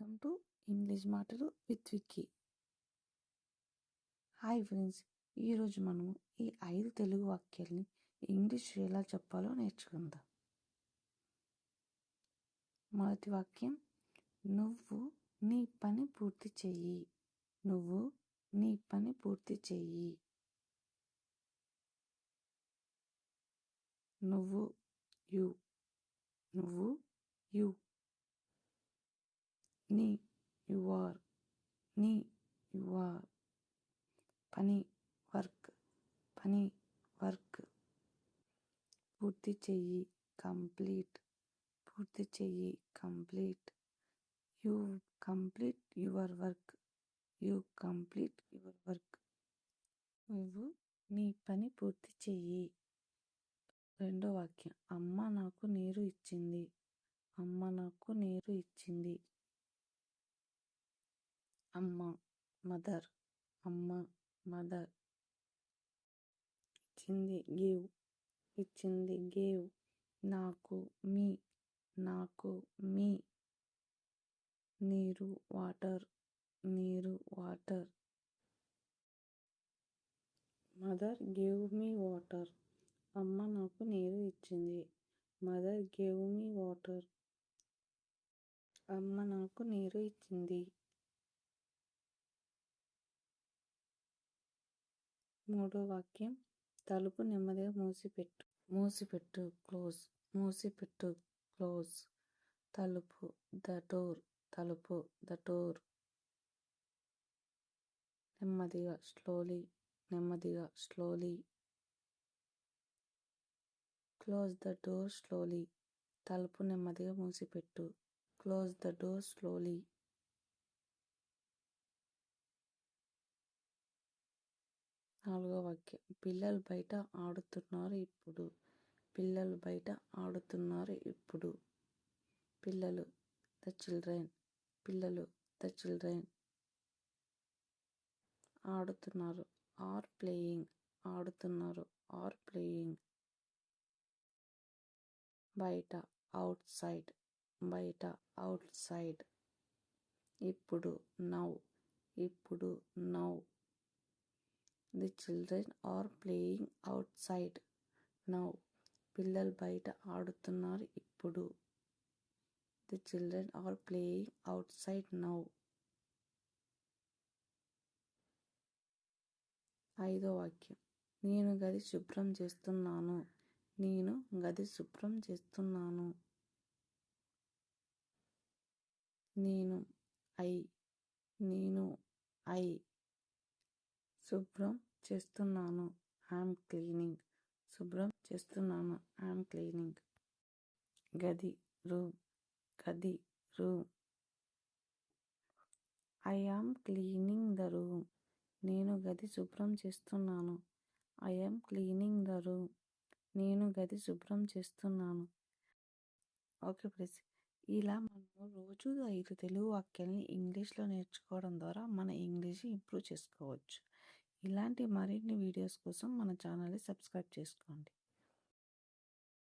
Welcome to English మాటలు with Vicky. Hi friends, ఈరోజు మనము ఈ 5 తెలుగు వాక్యాలని ఇంగ్లీష్ ఎలా చెప్పాలో నేర్చుకుందాం. మొదటి వాక్యం, నువ్వు నీ పని పూర్తి చెయ్యి. నువ్వు నీ పని పూర్తి చెయ్యి. నువ్వు యు. నువ్వు యు. నీ యు ఆర్. నీ యు ఆర్. పని వర్క్. పని వర్క్. పూర్తి చెయ్యి కంప్లీట్. పూర్తి చెయ్యి complete. You complete your work. You complete your work. నువ్వు నీ పని పూర్తి చెయ్యి. రెండో వాక్యం, అమ్మ నాకు నీరు ఇచ్చింది. అమ్మ నాకు నీరు ఇచ్చింది. అమ్మ మదర్. అమ్మ మదర్. ఇచ్చింది గివ్. ఇచ్చింది గివ్. నాకు మీ. నాకు మీ. నీరు వాటర్. నీరు water. Mother give me water. అమ్మ నాకు నీరు ఇచ్చింది. Mother give me water. అమ్మ నాకు నీరు ఇచ్చింది. మూడో వాక్యం, తలుపు నెమ్మదిగా మూసిపెట్టు. మూసిపెట్టు క్లోజ్. మూసిపెట్టు క్లోజ్. తలుపు ద డోర్. తలుపు ద డోర్. నెమ్మదిగా స్లోలీ. నెమ్మదిగా slowly. Close the door slowly. తలుపు నెమ్మదిగా మూసిపెట్టు. Close the door slowly. నాలుగో వాక్యం, పిల్లలు బయట ఆడుతున్నారు ఇప్పుడు. పిల్లలు బయట ఆడుతున్నారు ఇప్పుడు. పిల్లలు ద చిల్డ్రన్. పిల్లలు ద చిల్డ్రన్. ఆడుతున్నారు ఆర్ ప్లేయింగ్. ఆడుతున్నారు ఆర్ ప్లేయింగ్. బయట అవుట్ సైడ్. బయట అవుట్ సైడ్. ఇప్పుడు నౌ. ఇప్పుడు now. The children are playing outside now. పిల్లలు బయట ఆడుతున్నారు ఇప్పుడు. The children are playing outside now. ఐదో వాక్యం, నేను గది శుభ్రం చేస్తున్నాను. నేను గది శుభ్రం చేస్తున్నాను. నేను ఐ. నేను ఐ. శుభ్రం చేస్తున్నాను. I'm cleaning. శుభ్రం చేస్తున్నాను. I'm cleaning. గది రూమ్. గది room. I am cleaning the room. నేను గది శుభ్రం చేస్తున్నాను. I am cleaning the room. నేను గది శుభ్రం చేస్తున్నాను. ఓకే ఫ్రెండ్స్, ఇలా మనము రోజు 5 తెలుగు వాక్యాలని ఇంగ్లీష్లో నేర్చుకోవడం ద్వారా మన ఇంగ్లీష్ ఇంప్రూవ్ చేసుకోవచ్చు. ఇలాంటి మరిన్ని వీడియోస్ కోసం మన ఛానల్ని సబ్స్క్రైబ్ చేసుకోండి.